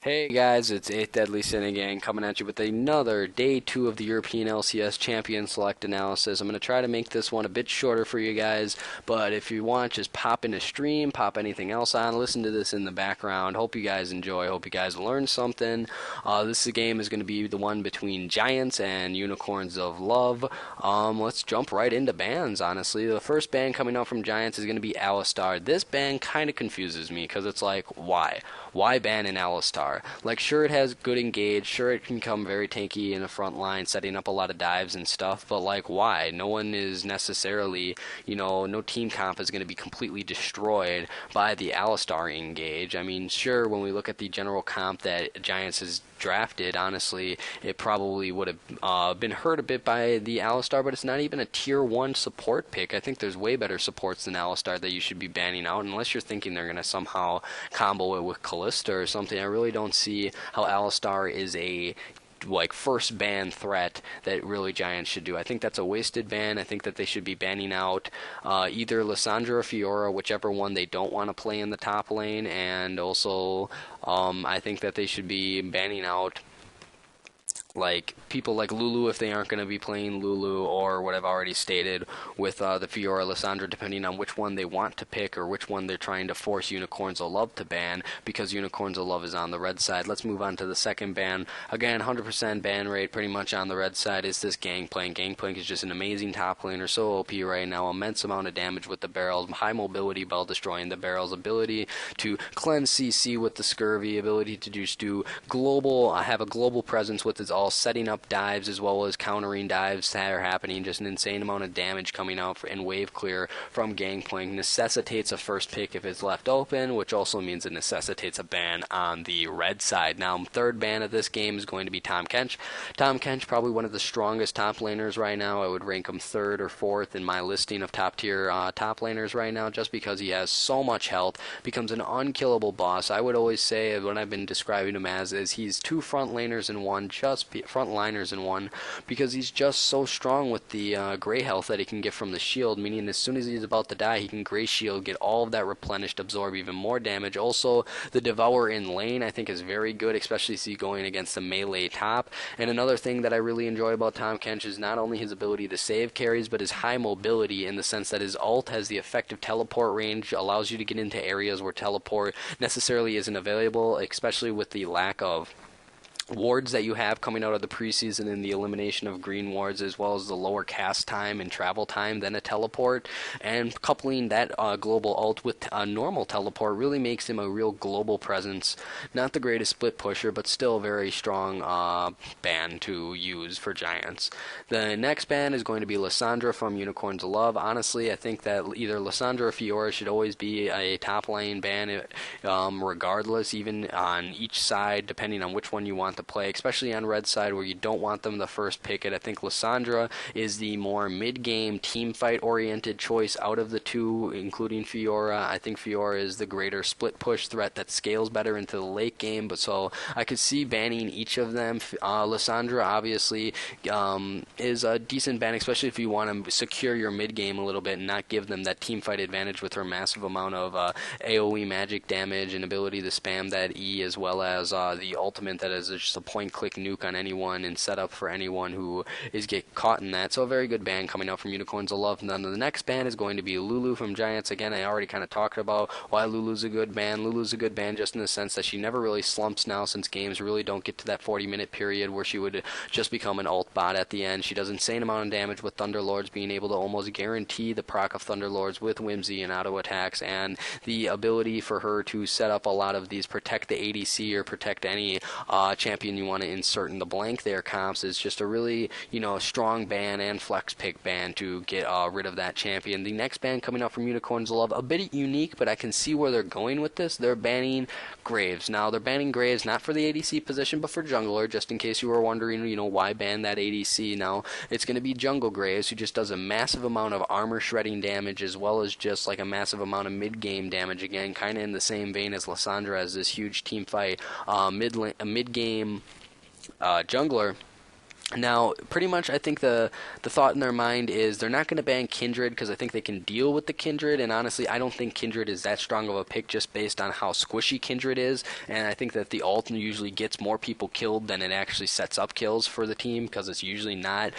Hey guys, it's 8th Deadly Sin again, coming at you with another Day 2 of the European LCS Champion Select Analysis. I'm going to try to make this one a bit shorter for you guys, but if you want, just pop in a stream, pop anything else on, listen to this in the background. Hope you guys enjoy, hope you guys learn something. This game is going to be the one between Giants and Unicorns of Love. Let's jump right into bans, honestly. The first ban coming out from Giants is going to be Alistar. This ban kind of confuses me, because it's like, why? Why ban an Alistar? Like, sure, it has good engage, sure, it can come very tanky in the front line, setting up a lot of dives and stuff, but, like, why? No one is necessarily, no team comp is going to be completely destroyed by the Alistar engage. I mean, sure, when we look at the general comp that Giants has drafted, honestly, it probably would have been hurt a bit by the Alistar, but it's not even a tier 1 support pick. I think there's way better supports than Alistar that you should be banning out, unless you're thinking they're going to somehow combo it with Callista or something. I really don't see how Alistar is a first ban threat that really Giants should do. I think that's a wasted ban. I think that they should be banning out either Lissandra or Fiora, whichever one they don't want to play in the top lane, and also I think that they should be banning out like people like Lulu if they aren't going to be playing Lulu, or what I've already stated with the Fiora Lissandra, depending on which one they want to pick or which one they're trying to force Unicorns of Love to ban, because Unicorns of Love is on the red side. Let's move on to the second ban. Again, 100% ban rate pretty much on the red side is this Gangplank. Gangplank is just an amazing top laner, so OP right now, immense amount of damage with the barrels, high mobility while destroying the barrels, ability to cleanse CC with the scurvy, ability to just do global, have a global presence with his all setting up dives as well as countering dives that are happening. Just an insane amount of damage coming out in wave clear from Gangplank. Necessitates a first pick if it's left open, which also means it necessitates a ban on the red side. Now, third ban of this game is going to be Tahm Kench. Tahm Kench, probably one of the strongest top laners right now. I would rank him third or fourth in my listing of top tier top laners right now, just because he has so much health, becomes an unkillable boss. I would always say, when I've been describing him as, is he's two front laners in one, just frontliners in one, because he's just so strong with the gray health that he can get from the shield, meaning as soon as he's about to die, he can gray shield, get all of that replenished, absorb even more damage. Also, the Devour in lane I think is very good, especially see going against a melee top. And another thing that I really enjoy about Tahm Kench is not only his ability to save carries, but his high mobility, in the sense that his ult has the effective teleport range, allows you to get into areas where teleport necessarily isn't available, especially with the lack of wards that you have coming out of the preseason and the elimination of green wards, as well as the lower cast time and travel time than a teleport. And coupling that global ult with a normal teleport really makes him a real global presence. Not the greatest split pusher, but still a very strong ban to use for Giants. The next ban is going to be Lissandra from Unicorns of Love. Honestly, I think that either Lissandra or Fiora should always be a top lane ban, regardless, even on each side, depending on which one you want to play, especially on red side where you don't want them the first pick it. I think Lissandra is the more mid-game team fight oriented choice out of the two, including Fiora. I think Fiora is the greater split push threat that scales better into the late game, but so I could see banning each of them. Lissandra obviously is a decent ban, especially if you want to secure your mid game a little bit and not give them that team fight advantage with her massive amount of AoE magic damage and ability to spam that E, as well as the ultimate that is just a point-click nuke on anyone and set up for anyone who is get caught in that. So a very good ban coming out from Unicorns of Love. And then the next ban is going to be Lulu from Giants. Again, I already kind of talked about why Lulu's a good ban. Lulu's a good ban just in the sense that she never really slumps now, since games really don't get to that 40-minute period where she would just become an ult bot at the end. She does insane amount of damage with Thunderlords, being able to almost guarantee the proc of Thunderlords with Whimsy and auto attacks, and the ability for her to set up a lot of these protect the ADC or protect any champion you want to insert in the blank there comps is just a really, strong ban and flex pick ban to get rid of that champion. The next ban coming out from Unicorns of Love, a bit unique, but I can see where they're going with this. They're banning Graves. Now, they're banning Graves not for the ADC position, but for jungler, just in case you were wondering, why ban that ADC. Now, it's going to be Jungle Graves, who just does a massive amount of armor shredding damage, as well as just like a massive amount of mid-game damage. Again, kind of in the same vein as Lissandra, as this huge team fight mid-game jungler. Now, pretty much, I think the thought in their mind is they're not going to ban Kindred because I think they can deal with the Kindred, and honestly, I don't think Kindred is that strong of a pick just based on how squishy Kindred is, and I think that the ult usually gets more people killed than it actually sets up kills for the team because it's usually not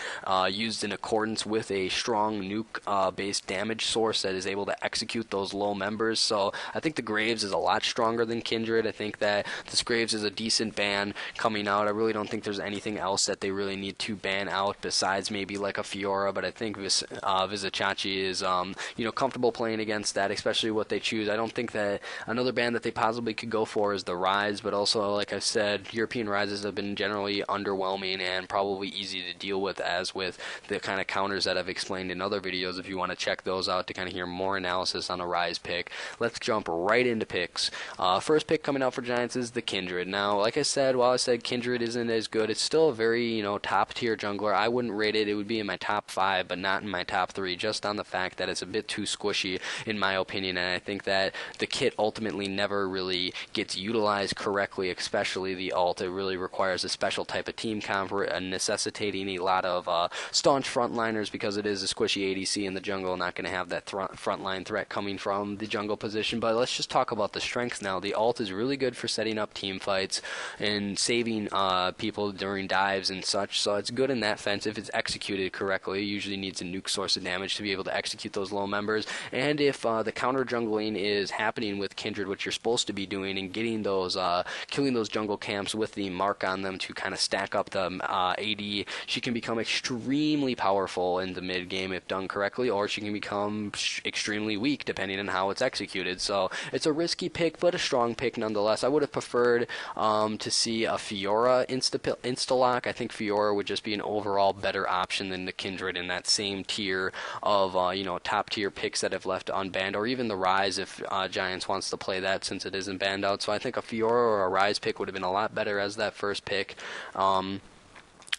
used in accordance with a strong nuke-based damage source that is able to execute those low members. So I think the Graves is a lot stronger than Kindred. I think that this Graves is a decent ban coming out. I really don't think there's anything else that they really need to ban out besides maybe like a Fiora, but I think Vizichachi is comfortable playing against that, especially what they choose. I don't think that another ban that they possibly could go for is the Rise, but also, like I said, European Rises have been generally underwhelming and probably easy to deal with, as with the kind of counters that I've explained in other videos if you want to check those out to kind of hear more analysis on a Rise pick. Let's jump right into picks. First pick coming out for Giants is the Kindred. Now, like I said, while I said Kindred isn't as good, it's still a very, top tier jungler. I wouldn't rate it. It would be in my top 5, but not in my top 3, just on the fact that it's a bit too squishy, in my opinion, and I think that the kit ultimately never really gets utilized correctly, especially the ult. It really requires a special type of team comp, necessitating a lot of staunch frontliners because it is a squishy ADC in the jungle, not going to have that frontline threat coming from the jungle position. But let's just talk about the strengths now. The ult is really good for setting up team fights and saving people during dives and such, so it's good in that sense if it's executed correctly. It usually needs a nuke source of damage to be able to execute those low members, and if the counter jungling is happening with Kindred, which you're supposed to be doing, and getting those killing those jungle camps with the mark on them to kind of stack up the AD, she can become extremely powerful in the mid game if done correctly, or she can become extremely weak depending on how it's executed. So it's a risky pick, but a strong pick nonetheless. I would have preferred to see a Fiora insta-lock. I think Fiora would just be an overall better option than the Kindred in that same tier of top tier picks that have left unbanned, or even the Rise if Giants wants to play that since it isn't banned out. So I think a Fiora or a Rise pick would have been a lot better as that first pick.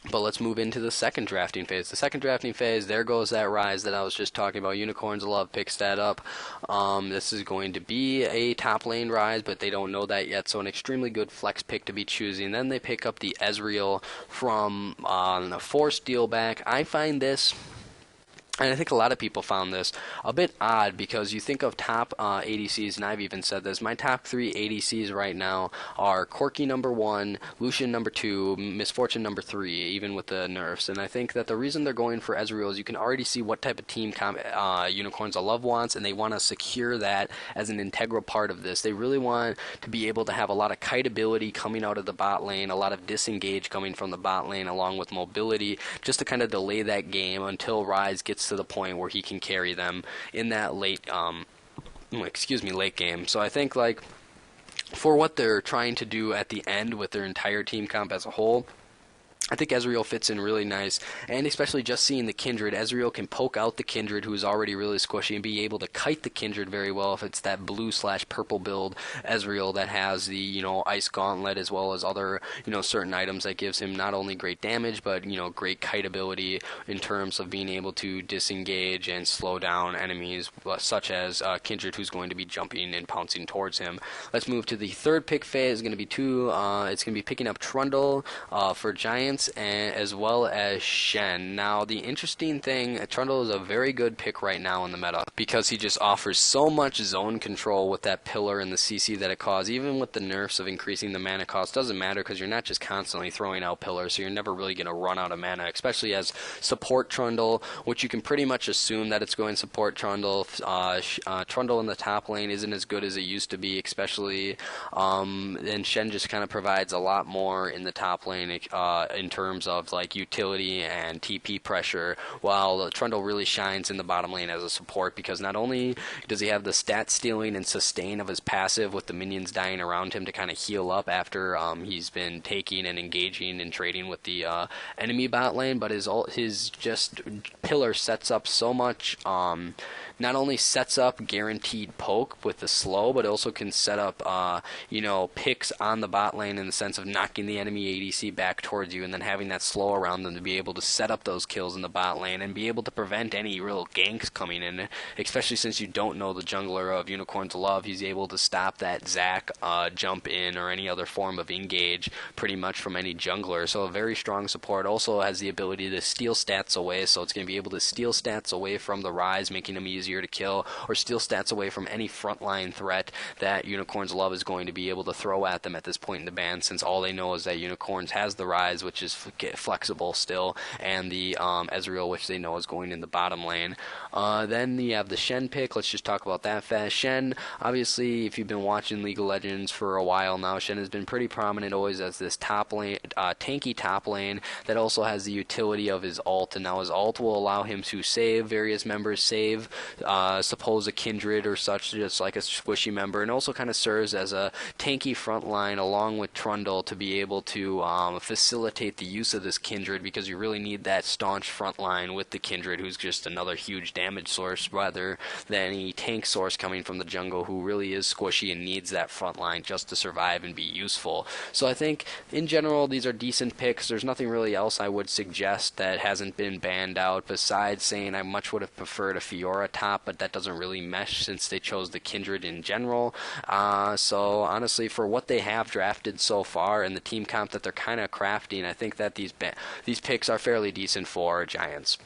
But let's move into the second drafting phase. The second drafting phase, there goes that Rise that I was just talking about. Unicorns love picks that up. This is going to be a top lane Rise, but they don't know that yet, so an extremely good flex pick to be choosing. Then they pick up the Ezreal from the Force deal back. I find this, and I think a lot of people found this a bit odd, because you think of top ADCs, and I've even said this, my top 3 ADCs right now are Corki number 1, Lucian number 2, Misfortune number 3, even with the nerfs. And I think that the reason they're going for Ezreal is you can already see what type of team Unicorns of Love wants, and they want to secure that as an integral part of this. They really want to be able to have a lot of kite ability coming out of the bot lane, a lot of disengage coming from the bot lane, along with mobility, just to kind of delay that game until Rise gets to the point where he can carry them in that late game. So I think, like, for what they're trying to do at the end with their entire team comp as a whole, I think Ezreal fits in really nice, and especially just seeing the Kindred. Ezreal can poke out the Kindred, who is already really squishy, and be able to kite the Kindred very well if it's that blue/purple build Ezreal that has the, Ice Gauntlet, as well as other, certain items that gives him not only great damage, but, great kite ability in terms of being able to disengage and slow down enemies, such as Kindred, who's going to be jumping and pouncing towards him. Let's move to the third pick phase. It's going to be it's going to be picking up Trundle for Giants, and as well as Shen. Now, the interesting thing, Trundle is a very good pick right now in the meta because he just offers so much zone control with that pillar and the CC that it causes. Even with the nerfs of increasing the mana cost, doesn't matter because you're not just constantly throwing out pillars, so you're never really going to run out of mana, especially as support Trundle, which you can pretty much assume that it's going to support Trundle. Trundle in the top lane isn't as good as it used to be, especially, and Shen just kind of provides a lot more in the top lane in terms of like utility and TP pressure, while Trundle really shines in the bottom lane as a support because not only does he have the stat stealing and sustain of his passive with the minions dying around him to kind of heal up after he's been taking and engaging and trading with the enemy bot lane, but his just pillar sets up so much, not only sets up guaranteed poke with the slow, but also can set up picks on the bot lane in the sense of knocking the enemy ADC back towards you, and then having that slow around them to be able to set up those kills in the bot lane and be able to prevent any real ganks coming in, especially since you don't know the jungler of Unicorns of Love. He's able to stop that Zac jump in or any other form of engage pretty much from any jungler. So a very strong support. Also has the ability to steal stats away, so it's going to be able to steal stats away from the Ryze, making him easier to kill, or steal stats away from any frontline threat that Unicorns of Love is going to be able to throw at them at this point in the ban, since all they know is that Unicorns has the Ryze, which is flexible still, and the Ezreal, which they know is going in the bottom lane. Then you have the Shen pick. Let's just talk about that fast. Shen, obviously, if you've been watching League of Legends for a while now, Shen has been pretty prominent always as this top lane, tanky top lane that also has the utility of his ult, and now his ult will allow him to save various members, save suppose a Kindred or such, just like a squishy member, and also kind of serves as a tanky front line along with Trundle to be able to facilitate the use of this Kindred, because you really need that staunch front line with the Kindred, who's just another huge damage source rather than any tank source coming from the jungle, who really is squishy and needs that front line just to survive and be useful. So I think in general these are decent picks. There's nothing really else I would suggest that hasn't been banned out besides saying I much would have preferred a Fiora top, but that doesn't really mesh since they chose the Kindred in general. So honestly, for what they have drafted so far and the team comp that they're kind of crafting, I think that these picks are fairly decent for Giants.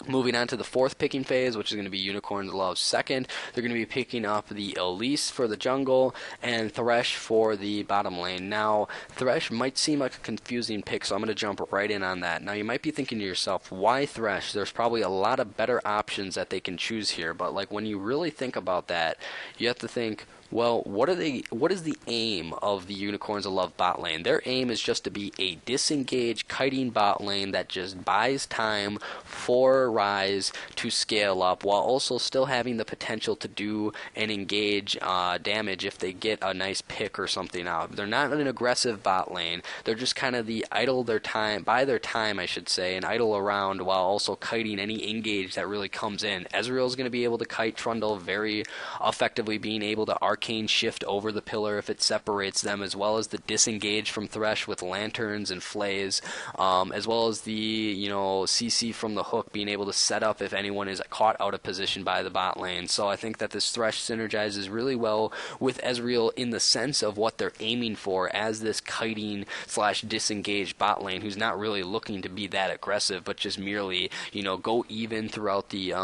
Moving on to the fourth picking phase, which is going to be Unicorns of Love second. They're going to be picking up the Elise for the jungle and Thresh for the bottom lane. Now, Thresh might seem like a confusing pick, so I'm going to jump right in on that. Now, you might be thinking to yourself, why Thresh? There's probably a lot of better options that they can choose here, but like when you really think about that, you have to think, well, what is the aim of the Unicorns of Love bot lane? Their aim is just to be a disengaged kiting bot lane that just buys time for Ryze to scale up while also still having the potential to do and engage damage if they get a nice pick or something out. They're not an aggressive bot lane. They're just kind of buy their time, I should say, and idle around while also kiting any engage that really comes in. Ezreal is going to be able to kite Trundle very effectively, being able to arcane shift over the pillar if it separates them, as well as the disengage from Thresh with lanterns and flays, as well as the CC from the hook, being able to set up if anyone is caught out of position by the bot lane. So I think that this Thresh synergizes really well with Ezreal in the sense of what they're aiming for as this kiting / disengaged bot lane, who's not really looking to be that aggressive, but just merely go even throughout the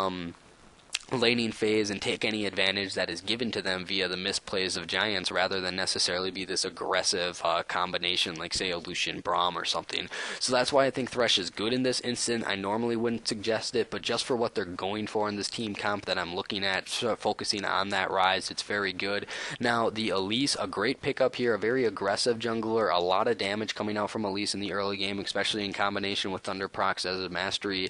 laning phase and take any advantage that is given to them via the misplays of Giants, rather than necessarily be this aggressive combination like, say, a Lucian Braum or something. So that's why I think Thresh is good in this instant. I normally wouldn't suggest it, but just for what they're going for in this team comp that I'm looking at, focusing on that Ryze, it's very good. Now, the Elise, a great pickup here, a very aggressive jungler, a lot of damage coming out from Elise in the early game, especially in combination with Thunder Procs as a mastery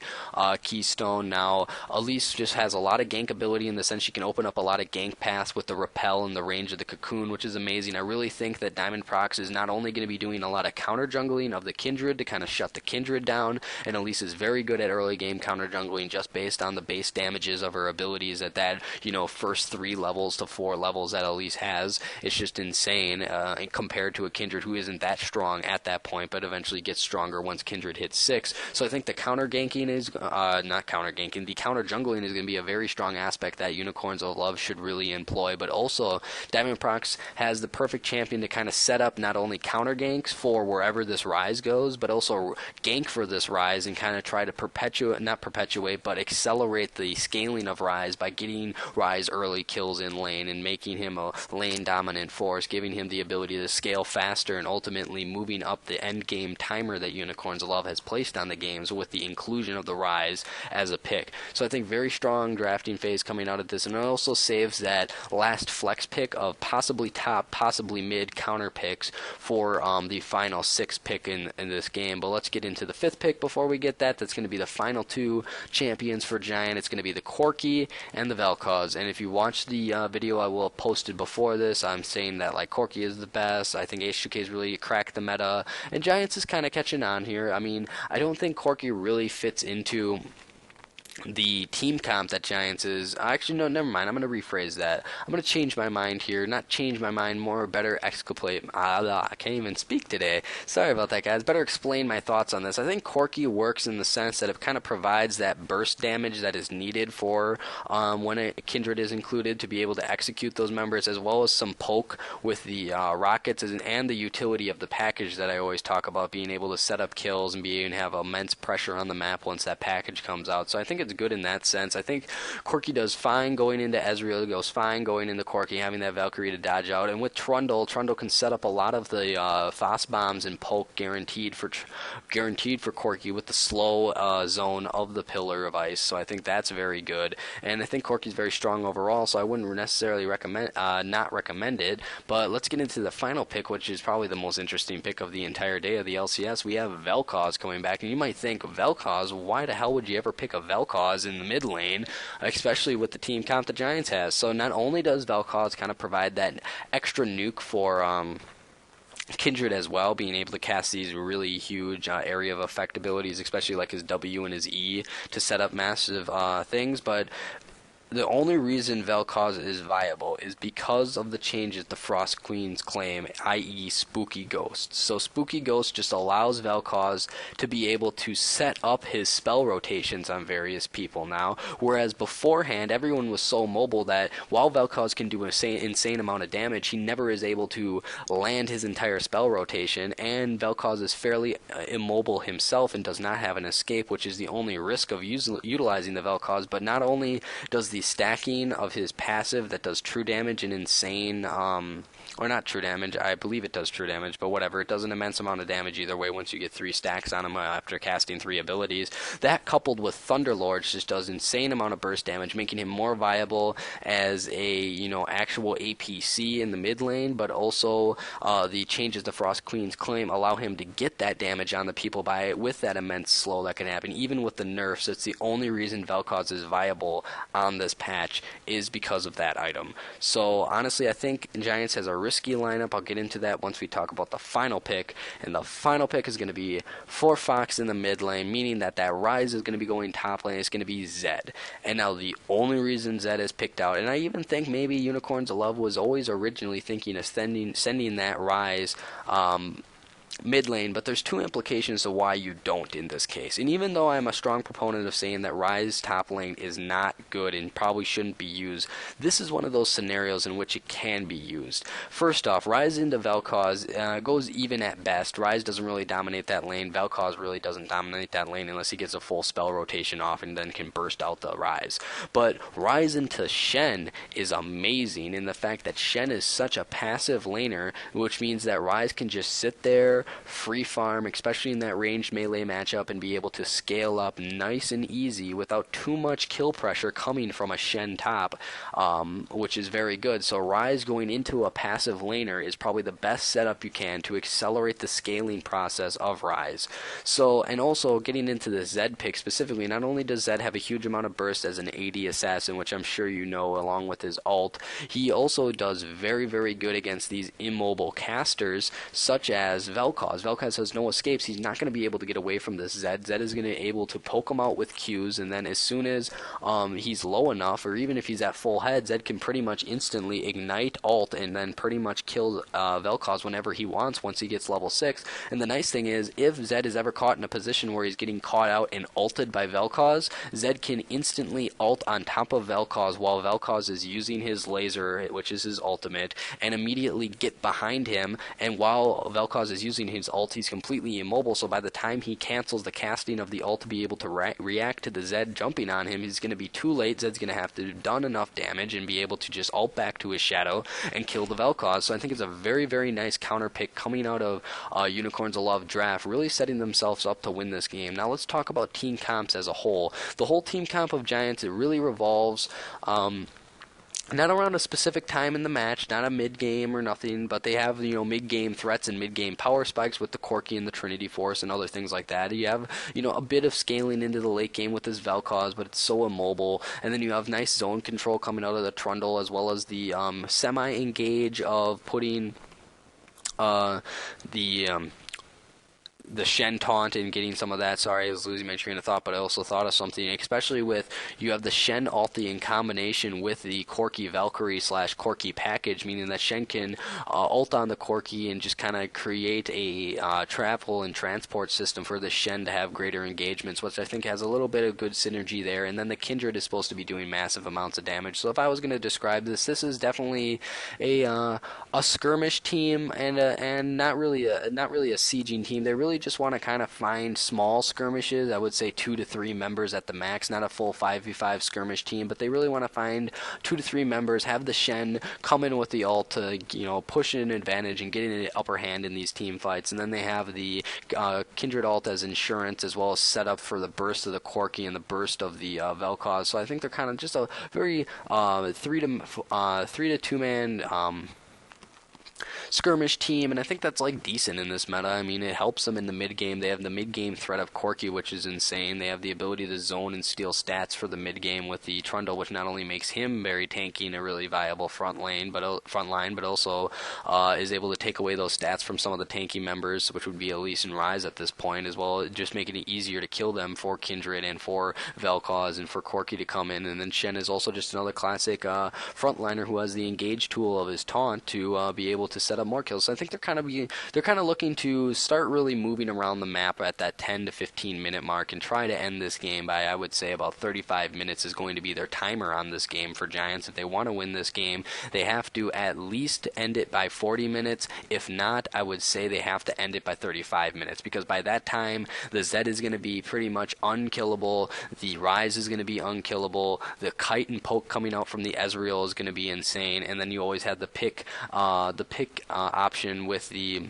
keystone. Now, Elise just has a lot of gank ability in the sense she can open up a lot of gank paths with the repel and the range of the cocoon, which is amazing. I really think that Diamond Procs is not only going to be doing a lot of counter jungling of the Kindred to kind of shut the Kindred down, and Elise is very good at early game counter jungling just based on the base damages of her abilities at that, first 3 levels to 4 levels that Elise has. It's just insane compared to a Kindred who isn't that strong at that point, but eventually gets stronger once Kindred hits 6. So I think the counter ganking is, not counter ganking, the counter jungling is going to be a very strong aspect that Unicorns of Love should really employ. But also, Diamond Procs has the perfect champion to kind of set up not only counter ganks for wherever this Ryze goes, but also gank for this Ryze and kind of try to not accelerate the scaling of Ryze by getting Ryze early kills in lane and making him a lane dominant force, giving him the ability to scale faster and ultimately moving up the end game timer that Unicorns of Love has placed on the games with the inclusion of the Ryze as a pick. So I think very strong drafting phase coming out of this, and it also saves that last flex pick of possibly top, possibly mid counter picks for the final 6th pick in this game. But let's get into the 5th pick before we get that. That's going to be the final 2 champions for Giant. It's going to be the Corki and the Vel'Koz. And if you watch the video I will have posted before this, I'm saying that like Corki is the best. I think H2K's really cracked the meta, and Giants is kind of catching on here. I mean, I don't think Corki really fits into the team comp that Giants is actually no, never mind. I'm going to rephrase that. I'm going to change my mind here. Not change my mind, more better exculpate. I can't even speak today. Sorry about that, guys. Better explain my thoughts on this. I think Corki works in the sense that it kind of provides that burst damage that is needed for when a Kindred is included to be able to execute those members, as well as some poke with the rockets and the utility of the package that I always talk about, being able to set up kills and be able to have immense pressure on the map once that package comes out. So I think it's good in that sense. I think Corki does fine going into Ezreal, goes fine going into Corki, having that Valkyrie to dodge out. And with Trundle can set up a lot of the Foss bombs and poke guaranteed for Corki with the slow zone of the Pillar of Ice. So I think that's very good. And I think Corki's very strong overall, so I wouldn't necessarily not recommend it. But let's get into the final pick, which is probably the most interesting pick of the entire day of the LCS. We have Vel'Koz coming back, and you might think, Vel'Koz, why the hell would you ever pick a Vel'Koz in the mid lane, especially with the team comp the Giants has? So not only does Vel'Koz kind of provide that extra nuke for Kindred as well, being able to cast these really huge area of effect abilities, especially like his W and his E to set up massive things, but the only reason Vel'Koz is viable is because of the changes the Frost Queens claim, i.e. Spooky Ghost. So Spooky Ghost just allows Vel'Koz to be able to set up his spell rotations on various people now, whereas beforehand everyone was so mobile that while Vel'Koz can do an insane amount of damage, he never is able to land his entire spell rotation, and Vel'Koz is fairly immobile himself and does not have an escape, which is the only risk of utilizing the Vel'Koz. But not only does the stacking of his passive that does true damage and insane, or not true damage, I believe it does true damage, but whatever, it does an immense amount of damage either way once you get 3 stacks on him after casting 3 abilities. That coupled with Thunderlords just does insane amount of burst damage, making him more viable as a, actual APC in the mid lane, but also the changes the Frost Queens claim allow him to get that damage on the people with that immense slow that can happen, even with the nerfs. It's the only reason Vel'Koz is viable on this patch is because of that item. So honestly, I think Giants has a risky lineup. I'll get into that once we talk about the final pick, and the final pick is going to be for Fox in the mid lane, meaning that Ryze is going to be going top lane. It's going to be Zed. And now the only reason Zed is picked out, and I even think maybe Unicorns of Love was always originally thinking of sending that Ryze mid lane, but there's 2 implications to why you don't in this case. And even though I'm a strong proponent of saying that Ryze top lane is not good and probably shouldn't be used, this is one of those scenarios in which it can be used. First off, Ryze into Vel'Koz goes even at best. Ryze doesn't really dominate that lane. Vel'Koz really doesn't dominate that lane unless he gets a full spell rotation off and then can burst out the Ryze. But Ryze into Shen is amazing in the fact that Shen is such a passive laner, which means that Ryze can just sit there, free farm, especially in that ranged melee matchup, and be able to scale up nice and easy without too much kill pressure coming from a Shen top, which is very good. So Ryze going into a passive laner is probably the best setup you can to accelerate the scaling process of Ryze. So, and also getting into the Zed pick specifically, not only does Zed have a huge amount of burst as an AD assassin, which I'm sure you know along with his ult, he also does very, very good against these immobile casters such as Vel'Koz. Vel'Koz has no escapes. He's not going to be able to get away from this Zed. Zed is going to be able to poke him out with Qs, and then as soon as he's low enough, or even if he's at full head, Zed can pretty much instantly ignite ult and then pretty much kill Vel'Koz whenever he wants once he gets level 6. And the nice thing is, if Zed is ever caught in a position where he's getting caught out and ulted by Vel'Koz, Zed can instantly ult on top of Vel'Koz while Vel'Koz is using his laser, which is his ultimate, and immediately get behind him, and while Vel'Koz is using his ult, he's completely immobile, so by the time he cancels the casting of the ult to be able to react to the Zed jumping on him, he's going to be too late. Zed's going to have to have done enough damage and be able to just ult back to his shadow and kill the Vel'Koz. So I think it's a very, very nice counter pick coming out of Unicorns of Love draft, really setting themselves up to win this game. Now let's talk about team comps as a whole. The whole team comp of Giants, it really revolves not around a specific time in the match, not a mid-game or nothing, but they have, mid-game threats and mid-game power spikes with the Corki and the Trinity Force and other things like that. You have, a bit of scaling into the late game with this Vel'Koz, but it's so immobile. And then you have nice zone control coming out of the Trundle, as well as the semi-engage of putting the Shen taunt and getting some of that. Sorry, I was losing my train of thought, but I also thought of something, especially with you have the Shen ulti in combination with the Corki Valkyrie / Corki package, meaning that Shen can ult on the Corki and just kind of create a travel and transport system for the Shen to have greater engagements, which I think has a little bit of good synergy there. And then the Kindred is supposed to be doing massive amounts of damage. So if I was going to describe this, this is definitely a skirmish team and not really a sieging team. They really just want to kind of find small skirmishes. I would say 2 to 3 members at the max, not a full 5v5 skirmish team, but they really want to find 2 to 3 members, have the Shen come in with the ult to, you know, push an advantage and get an upper hand in these team fights. And then they have the Kindred ult as insurance, as well as set up for the burst of the Corki and the burst of the Vel'Koz. So I think they're kind of just a very 3 to 2 man skirmish team, and I think that's like decent in this meta. I mean, it helps them in the mid game. They have the mid game threat of Corki, which is insane. They have the ability to zone and steal stats for the mid game with the Trundle, which not only makes him very tanky and a really viable front line, but also is able to take away those stats from some of the tanky members, which would be Elise and Ryze at this point, as well, just making it easier to kill them for Kindred and for Vel'Koz and for Corki to come in. And then Shen is also just another classic frontliner who has the engage tool of his taunt to be able to set up more kills. So I think they're kind of looking to start really moving around the map at that 10 to 15 minute mark and try to end this game by, I would say, about 35 minutes is going to be their timer on this game for Giants. If they want to win this game, they have to at least end it by 40 minutes. If not, I would say they have to end it by 35 minutes, because by that time the Zed is going to be pretty much unkillable, the Ryze is going to be unkillable, the kite and poke coming out from the Ezreal is going to be insane, and then you always have the pick option with the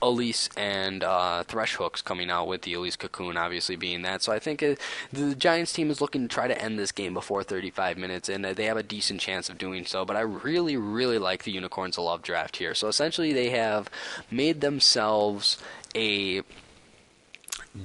Elise and Thresh hooks coming out, with the Elise Cocoon obviously being that. So I think the Giants team is looking to try to end this game before 35 minutes, and they have a decent chance of doing so. But I really, really like the Unicorns of Love draft here. So essentially they have made themselves a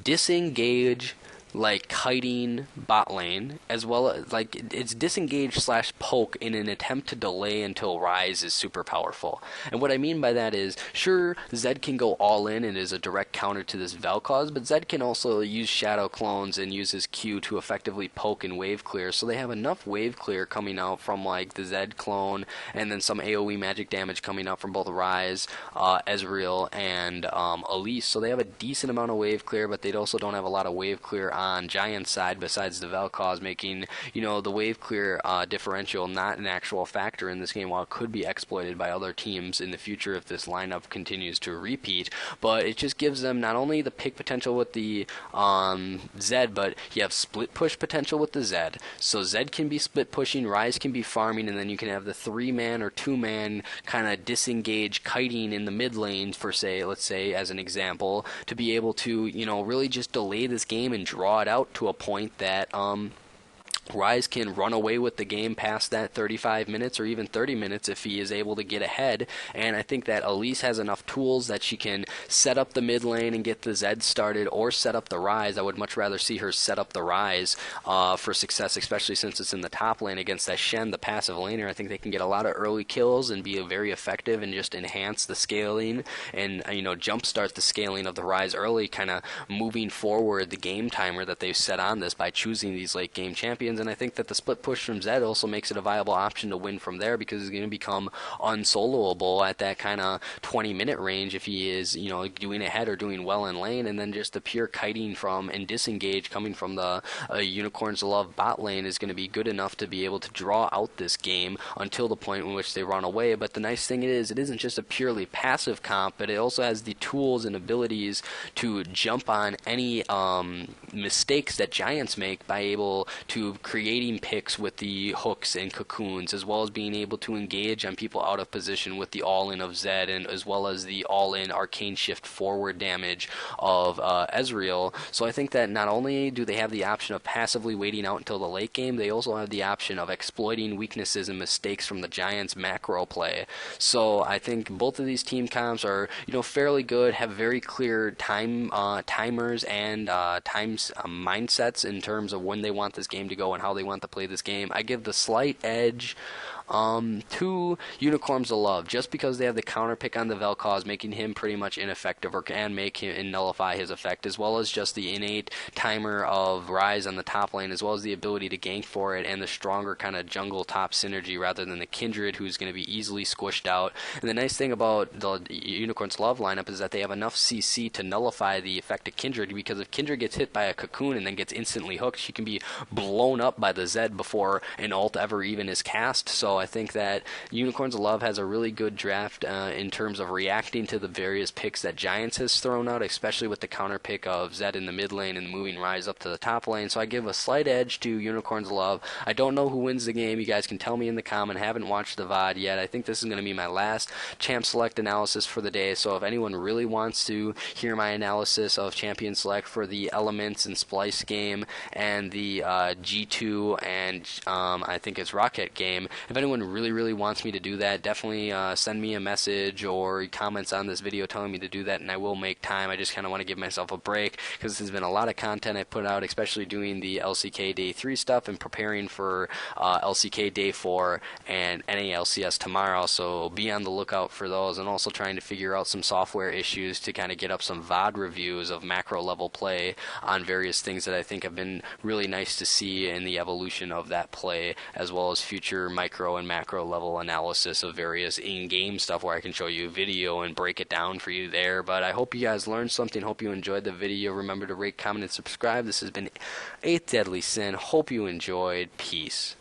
disengage, like kiting bot lane, as well as like it's disengage / poke in an attempt to delay until Ryze is super powerful. And what I mean by that is, sure, Zed can go all in and is a direct counter to this Vel'Koz, but Zed can also use shadow clones and use his Q to effectively poke and wave clear. So they have enough wave clear coming out from like the Zed clone, and then some AoE magic damage coming out from both Ryze, Ezreal, and Elise. So they have a decent amount of wave clear, but they also don't have a lot of wave clear on Giant's side besides the Vel'Koz, making, you know, the wave clear differential not an actual factor in this game, while it could be exploited by other teams in the future if this lineup continues to repeat. But it just gives them not only the pick potential with the Zed, but you have split push potential with the Zed. So Zed can be split pushing, Ryze can be farming, and then you can have the 3-man or 2-man kind of disengage kiting in the mid lane for, say, let's say as an example, to be able to, you know, really just delay this game and draw it out to a point that Ryze can run away with the game past that 35 minutes or even 30 minutes if he is able to get ahead. And I think that Elise has enough tools that she can set up the mid lane and get the Zed started, or set up the Ryze. I would much rather see her set up the Ryze for success, especially since it's in the top lane against that Shen, the passive laner. I think they can get a lot of early kills and be very effective and just enhance the scaling and, you know, jumpstart the scaling of the Ryze early, kind of moving forward the game timer that they've set on this by choosing these late game champions. And I think that the split push from Zed also makes it a viable option to win from there, because he's going to become unsoloable at that kind of 20-minute range if he is, you know, doing ahead or doing well in lane. And then just the pure kiting from and disengage coming from the Unicorns of Love bot lane is going to be good enough to be able to draw out this game until the point in which they run away. But the nice thing is, it isn't just a purely passive comp, but it also has the tools and abilities to jump on any mistakes that Giants make by able to creating picks with the hooks and cocoons, as well as being able to engage on people out of position with the all-in of Zed, and as well as the all-in arcane shift forward damage of Ezreal. So I think that not only do they have the option of passively waiting out until the late game, they also have the option of exploiting weaknesses and mistakes from the Giants' macro play. So I think both of these team comps are, you know, fairly good, have very clear timers and times mindsets in terms of when they want this game to go go and how they want to play this game. I give the slight edge to Unicorns of Love, just because they have the counter pick on the Vel'Koz, making him pretty much ineffective, or can make him and nullify his effect, as well as just the innate timer of Rise on the top lane, as well as the ability to gank for it, and the stronger kind of jungle top synergy rather than the Kindred, who's going to be easily squished out. And the nice thing about the Unicorns Love lineup is that they have enough CC to nullify the effect of Kindred, because if Kindred gets hit by a cocoon and then gets instantly hooked, she can be blown up by the Zed before an ult ever even is cast. So I think that Unicorns of Love has a really good draft in terms of reacting to the various picks that Giants has thrown out, especially with the counter pick of Zed in the mid lane and moving Rise up to the top lane. So I give a slight edge to Unicorns of Love. I don't know who wins the game. You guys can tell me in the comment. I haven't watched the VOD yet. I think this is going to be my last Champ Select analysis for the day. So if anyone really wants to hear my analysis of Champion Select for the Elements and Splice game and the G2 and I think it's Rocket game, if anyone really wants me to do that, definitely send me a message or comments on this video telling me to do that, and I will make time. I just kind of want to give myself a break, because this has been a lot of content I put out, especially doing the LCK Day 3 stuff and preparing for LCK Day 4 and NA LCS tomorrow, so be on the lookout for those, and also trying to figure out some software issues to kind of get up some VOD reviews of macro level play on various things that I think have been really nice to see in the evolution of that play, as well as future micro and macro level analysis of various in-game stuff where I can show you video and break it down for you there. But I hope you guys learned something. Hope you enjoyed the video. Remember to rate, comment, and subscribe. This has been 8th Deadly Sin. Hope you enjoyed. Peace.